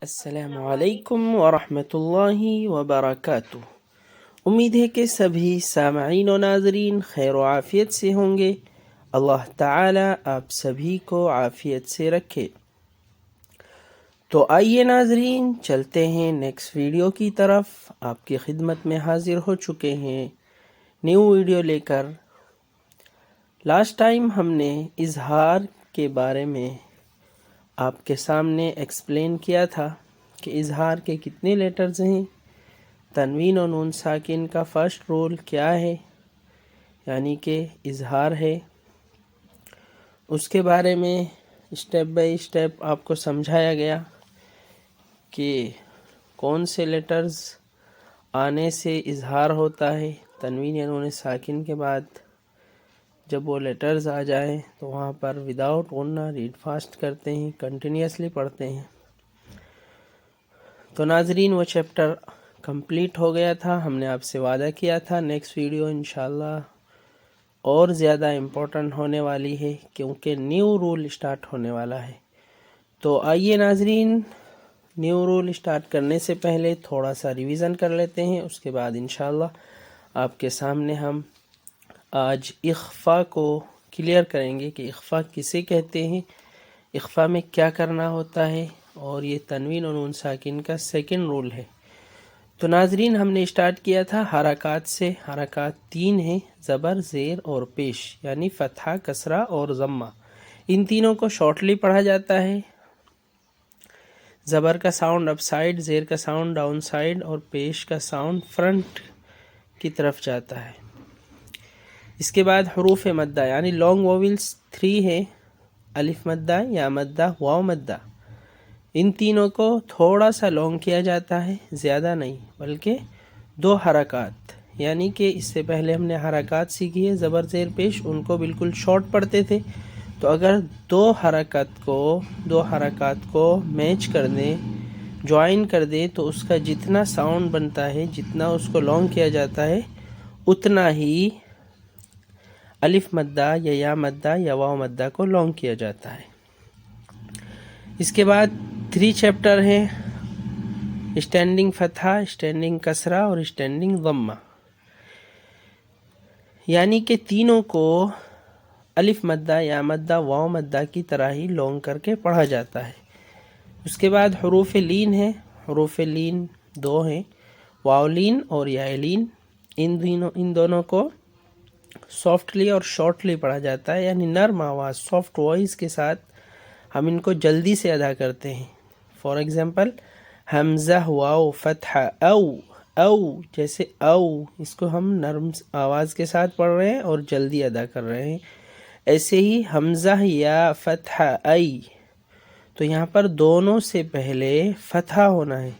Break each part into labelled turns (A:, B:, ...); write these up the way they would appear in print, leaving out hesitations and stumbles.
A: السلام علیکم ورحمۃ اللہ وبرکاتہ۔ امید ہے کہ سبھی سامعین و ناظرین خیر و عافیت سے ہوں گے۔ اللہ تعالی آپ سبھی کو عافیت سے رکھے۔ تو آئیے ناظرین چلتے ہیں نیکسٹ ویڈیو کی طرف۔ آپ کی خدمت میں حاضر ہو چکے ہیں نیو ویڈیو لے کر۔ لاسٹ ٹائم ہم نے اظہار کے بارے میں آپ کے سامنے ایکسپلین کیا تھا کہ اظہار کے کتنے لیٹرز ہیں، تنوین و نون ساکن کا فرسٹ رول کیا ہے، یعنی کہ اظہار ہے۔ اس کے بارے میں اسٹیپ بائی اسٹیپ آپ کو سمجھایا گیا کہ کون سے لیٹرز آنے سے اظہار ہوتا ہے۔ تنوین یا نون ساکن کے بعد جب وہ لیٹرز آ جائیں تو وہاں پر وداؤٹ غنہ ریڈ فاسٹ کرتے ہیں، کنٹینیوسلی پڑھتے ہیں۔ تو ناظرین وہ چیپٹر کمپلیٹ ہو گیا تھا۔ ہم نے آپ سے وعدہ کیا تھا نیکسٹ ویڈیو انشاءاللہ اور زیادہ امپورٹنٹ ہونے والی ہے، کیونکہ نیو رول اسٹارٹ ہونے والا ہے۔ تو آئیے ناظرین نیو رول اسٹارٹ کرنے سے پہلے تھوڑا سا ریویژن کر لیتے ہیں، اس کے بعد انشاءاللہ آپ کے سامنے ہم آج اخفا کو کلیئر کریں گے کہ اخفا کسے کہتے ہیں، اخفا میں کیا کرنا ہوتا ہے، اور یہ تنوین و نون ساکن کا سیکنڈ رول ہے۔ تو ناظرین ہم نے اسٹارٹ کیا تھا حرکات سے۔ حرکات تین ہیں، زبر، زیر اور پیش، یعنی فتحہ، کسرہ اور ضمہ۔ ان تینوں کو شارٹلی پڑھا جاتا ہے۔ زبر کا ساؤنڈ اپ سائڈ، زیر کا ساؤنڈ ڈاؤن سائڈ اور پیش کا ساؤنڈ فرنٹ کی طرف جاتا ہے۔ اس کے بعد حروف مدہ یعنی لانگ وویلز 3 ہیں، الف مدہ، یا مدہ، واو مدہ۔ ان تینوں کو تھوڑا سا لانگ کیا جاتا ہے، زیادہ نہیں، بلکہ 2 حرکات، یعنی کہ اس سے پہلے ہم نے حرکات سیکھی ہے زبر، زیر، پیش، ان کو بالکل شارٹ پڑھتے تھے۔ تو اگر دو حرکات کو میچ کر دیں، جوائن کر دیں، تو اس کا جتنا ساؤنڈ بنتا ہے، جتنا اس کو لانگ کیا جاتا ہے، اتنا ہی الف مدہ یا مدہ یا واو مدہ کو لانگ کیا جاتا ہے۔ اس کے بعد 3 چیپٹر ہیں، اسٹینڈنگ فتحہ، اسٹینڈنگ کسرہ اور اسٹینڈنگ ضمہ، یعنی کہ تینوں کو الف مدہ یا مدہ واو مدہ کی طرح ہی لانگ کر کے پڑھا جاتا ہے۔ اس کے بعد حروف لین ہے۔ حروف لین 2 ہیں، واو لین اور یا لین۔ ان دونوں کو سافٹلی اور شارٹلی پڑھا جاتا ہے، یعنی نرم آواز، سافٹ وائس کے ساتھ ہم ان کو جلدی سے ادا کرتے ہیں۔ فار ایگزامپل حمزہ، واو، فتحہ، او، جیسے او، اس کو ہم نرم آواز کے ساتھ پڑھ رہے ہیں اور جلدی ادا کر رہے ہیں۔ ایسے ہی حمزہ یا فتحہ، ای، تو یہاں پر دونوں سے پہلے فتحہ ہونا ہے،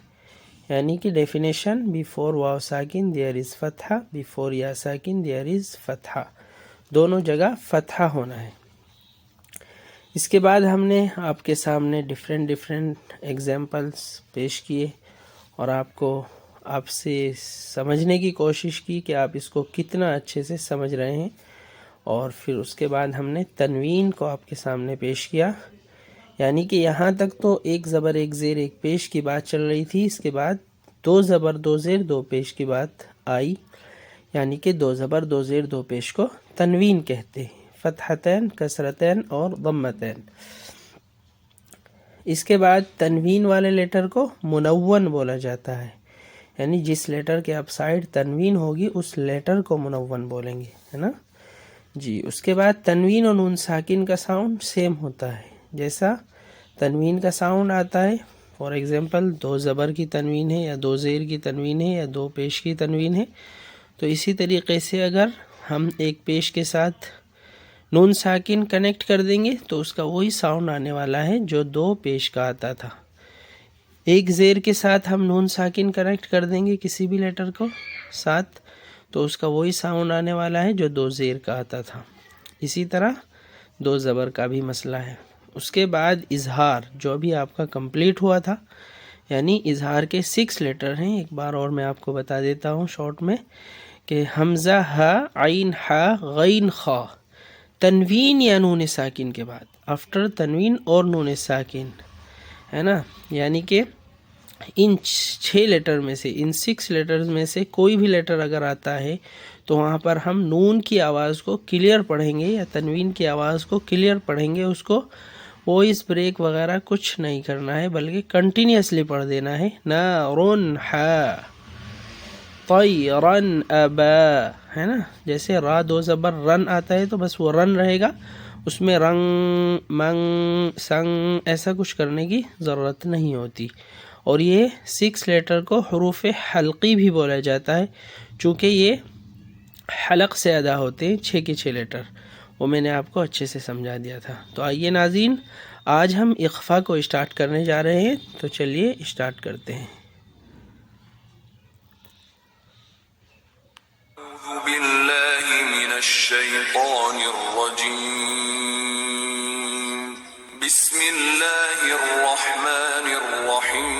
A: یعنی کہ ڈیفینیشن بیفور واو ساکن دیئر از فتحہ، بیفور یا ساکن دیئر از فتحہ، دونوں جگہ فتحہ ہونا ہے۔ اس کے بعد ہم نے آپ کے سامنے ڈیفرنٹ ایگزامپلس پیش کیے اور آپ سے سمجھنے کی کوشش کی کہ آپ اس کو کتنا اچھے سے سمجھ رہے ہیں، اور پھر اس کے بعد ہم نے تنوین کو آپ کے سامنے پیش کیا، یعنی کہ یہاں تک تو ایک زبر، ایک زیر، ایک پیش کی بات چل رہی تھی۔ اس کے بعد 2 زبر، 2 زیر، 2 پیش کی بات آئی، یعنی کہ 2 زبر، 2 زیر، 2 پیش کو تنوین کہتے ہیں، فتحتین، کسرتین اور ضمتین۔ اس کے بعد تنوین والے لیٹر کو منون بولا جاتا ہے، یعنی جس لیٹر کے اپ سائڈ تنوین ہوگی اس لیٹر کو منون بولیں گے، ہے نا جی۔ اس کے بعد تنوین اور نون ساکن کا ساؤنڈ سیم ہوتا ہے، جیسا تنوین کا ساؤنڈ آتا ہے۔ فار ایگزامپل 2 زبر کی تنوین ہے، یا 2 زیر کی تنوین ہے، یا 2 پیش کی تنوین ہے، تو اسی طریقے سے اگر ہم ایک پیش کے ساتھ نون ساکن کنیکٹ کر دیں گے تو اس کا وہی ساؤنڈ آنے والا ہے جو 2 پیش کا آتا تھا۔ ایک زیر کے ساتھ ہم نون ساکن کنیکٹ کر دیں گے کسی بھی لیٹر کو ساتھ، تو اس کا وہی ساؤنڈ آنے والا ہے جو 2 زیر کا آتا تھا۔ اسی طرح 2 زبر کا بھی مسئلہ ہے۔ اس کے بعد اظہار جو بھی آپ کا کمپلیٹ ہوا تھا، یعنی اظہار کے 6 لیٹر ہیں۔ ایک بار اور میں آپ کو بتا دیتا ہوں شارٹ میں کہ حمزہ، ہا، عین، ہا، غین، خا، تنوین یا نون ساکن کے بعد، آفٹر تنوین اور نون ساکن، ہے نا، یعنی کہ ان 6 لیٹر میں سے، ان 6 لیٹرز میں سے کوئی بھی لیٹر اگر آتا ہے تو وہاں پر ہم نون کی آواز کو کلیئر پڑھیں گے یا تنوین کی آواز کو کلیئر پڑھیں گے. اس کو وائس بریک وغیرہ کچھ نہیں کرنا ہے بلکہ کنٹینیوسلی پڑھ دینا ہے. نارن ہا، طیرن ابا، ہے نا. جیسے را دو زبر رن آتا ہے تو بس وہ رن رہے گا، اس میں رنگ منگ سنگ ایسا کچھ کرنے کی ضرورت نہیں ہوتی. اور یہ 6 لیٹر کو حروف حلقی بھی بولا جاتا ہے چونکہ یہ حلق سے ادا ہوتے ہیں 6 کے 6 لیٹر. وہ میں نے آپ کو اچھے سے سمجھا دیا تھا. تو آئیے ناظرین، آج ہم اخفا کو اسٹارٹ کرنے جا رہے ہیں، تو چلیے اسٹارٹ کرتے ہیں.
B: اعوذ باللہ من الشیطان الرجیم، بسم اللہ الرحمن الرحیم.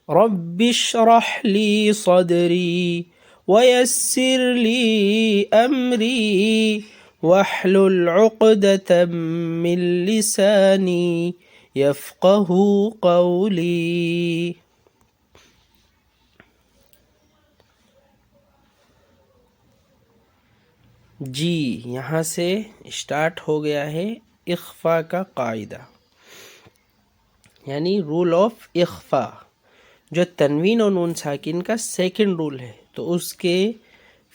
A: رب اشرح لی صدری ویسر لی امری واحلل عقدۃ من لسانی یفقہوا قولی. جی یہاں سے اسٹارٹ ہو گیا ہے اخفا کا قاعدہ، یعنی رول آف اخفا، جو تنوین اور نون ساکن کا سیکنڈ رول ہے. تو اس کے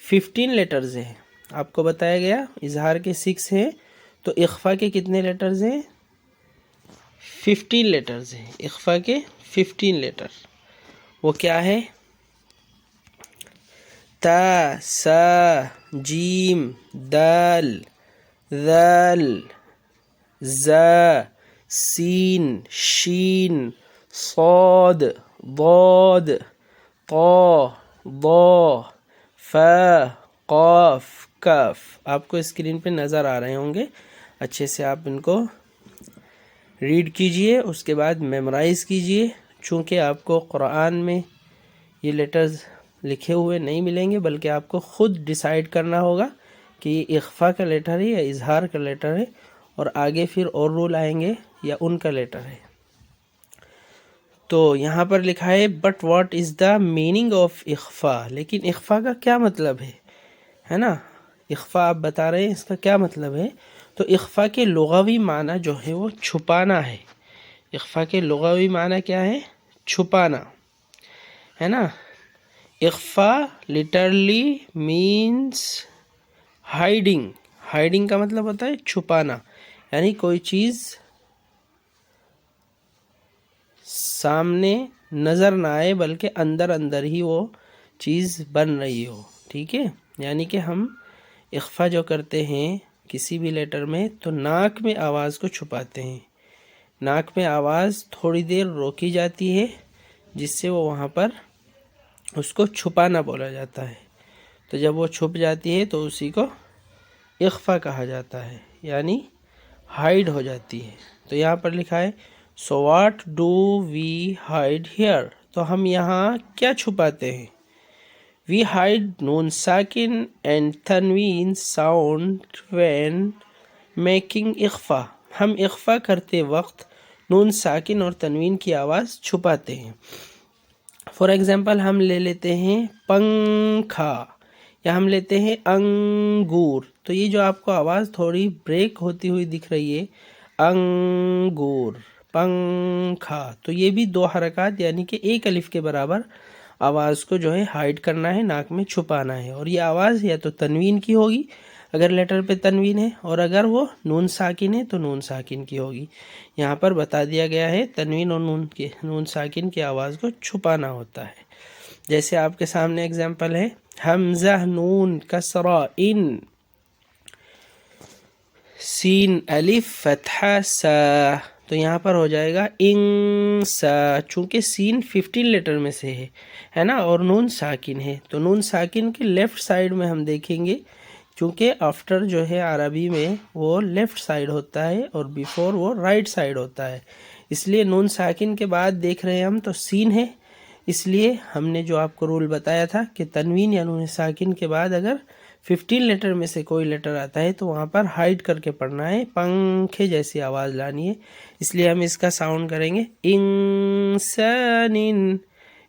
A: 15 لیٹرز ہیں، آپ کو بتایا گیا. اظہار کے 6 ہیں تو اخفا کے کتنے لیٹرز ہیں؟ 15 لیٹرز ہیں. اخفا کے 15 لیٹر وہ کیا ہے؟ تا، سا، جیم، دال، ذال، زا، سین، شین، صاد، ضاد، طا، ضا، فا، قاف، کاف. آپ کو اسکرین پہ نظر آ رہے ہوں گے، اچھے سے آپ ان کو ریڈ کیجئے، اس کے بعد میمورائز کیجئے. چونکہ آپ کو قرآن میں یہ لیٹرز لکھے ہوئے نہیں ملیں گے بلکہ آپ کو خود ڈیسائیڈ کرنا ہوگا کہ یہ اخفا کا لیٹر ہے یا اظہار کا لیٹر ہے، اور آگے پھر اور رول آئیں گے یا ان کا لیٹر ہے. تو یہاں پر لکھا ہے but what is the meaning of اخفا، لیکن اخفا کا کیا مطلب ہے نا. اخفا آپ بتا رہے ہیں اس کا کیا مطلب ہے. تو اخفا کے لغوی معنی جو ہے وہ چھپانا ہے. اخفا کے لغوی معنی کیا ہے؟ چھپانا ہے نا. اخفا لٹرلی مینس ہائیڈنگ. ہائیڈنگ کا مطلب ہوتا ہے چھپانا، یعنی کوئی چیز سامنے نظر نہ آئے بلکہ اندر اندر ہی وہ چیز بن رہی ہو. ٹھیک ہے، یعنی کہ ہم اخفا جو کرتے ہیں کسی بھی لیٹر میں تو ناک میں آواز کو چھپاتے ہیں. ناک میں آواز تھوڑی دیر روکی جاتی ہے جس سے وہ وہاں پر اس کو چھپانا بولا جاتا ہے. تو جب وہ چھپ جاتی ہے تو اسی کو اخفا کہا جاتا ہے، یعنی ہائیڈ ہو جاتی ہے. تو یہاں پر لکھا ہے so what do we hide here, تو ہم یہاں کیا چھپاتے ہیں؟ وی ہائیڈ نون ساکن اینڈ تنوین ساؤنڈ وین میکنگ اخفا. ہم اخفا کرتے وقت نون ساکن اور تنوین کی آواز چھپاتے ہیں. فار ایگزامپل ہم لے لیتے ہیں پنکھا یا ہم لیتے ہیں انگور. تو یہ جو آپ کو آواز تھوڑی بریک ہوتی ہوئی دکھ رہی ہے، انگور، پنکھا، تو یہ بھی 2 حرکات یعنی کہ 1 الف کے برابر آواز کو جو ہے ہائیڈ کرنا ہے، ناک میں چھپانا ہے. اور یہ آواز یا تو تنوین کی ہوگی اگر لیٹر پہ تنوین ہے، اور اگر وہ نون ساکن ہے تو نون ساکن کی ہوگی. یہاں پر بتا دیا گیا ہے تنوین اور نون ساکن کی آواز کو چھپانا ہوتا ہے. جیسے آپ کے سامنے ایگزامپل ہے حمزہ نون کسرہ ان، سین الف فتحہ سا، تو یہاں پر ہو جائے گا ان سا. چونکہ سین 15 لیٹر میں سے ہے نا، اور نون ساکن ہے تو نون ساکن کے لیفٹ سائیڈ میں ہم دیکھیں گے، کیونکہ آفٹر جو ہے عربی میں وہ لیفٹ سائیڈ ہوتا ہے اور بیفور وہ رائٹ سائیڈ ہوتا ہے. اس لیے نون ساکن کے بعد دیکھ رہے ہیں ہم تو سین ہے. اس لیے ہم نے جو آپ کو رول بتایا تھا کہ تنوین یا نون ساکن کے بعد اگر 15 لیٹر میں سے کوئی لیٹر آتا ہے تو وہاں پر ہائڈ کر کے پڑھنا ہے، پنکھے جیسی آواز لانی ہے، اس لیے ہم اس کا ساؤنڈ کریں گے انسان،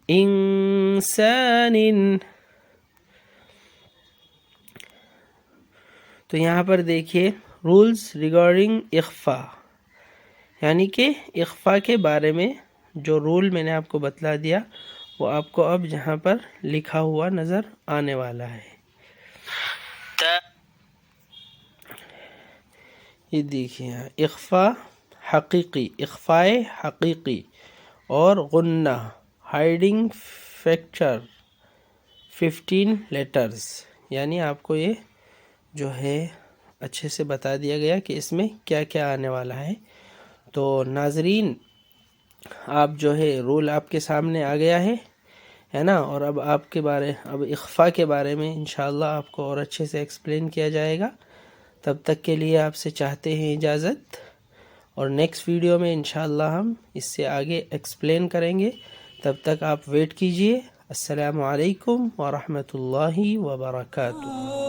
A: انسان۔ تو یہاں پر دیکھیے رولز ریگارڈنگ اخفا، یعنی کہ اخفا کے بارے میں جو رول میں نے آپ کو بتلا دیا وہ آپ کو اب جہاں پر لکھا ہوا نظر آنے والا ہے۔ یہ دیکھیے یہاں اخفا حقیقی، اخفائے حقیقی، اور غنہ ہائڈنگ فیکچر 15 لیٹرز، یعنی آپ کو یہ جو ہے اچھے سے بتا دیا گیا کہ اس میں کیا کیا آنے والا ہے۔ تو ناظرین آپ جو ہے رول آپ کے سامنے آ گیا ہے نا، اور اب آپ کے اب اخفا کے بارے میں انشاءاللہ آپ کو اور اچھے سے ایکسپلین کیا جائے گا۔ تب تک کے لیے آپ سے چاہتے ہیں اجازت، اور نیکسٹ ویڈیو میں انشاءاللہ ہم اس سے آگے ایکسپلین کریں گے۔ تب تک آپ ویٹ کیجئے۔ السلام علیکم ورحمۃ اللہ وبرکاتہ۔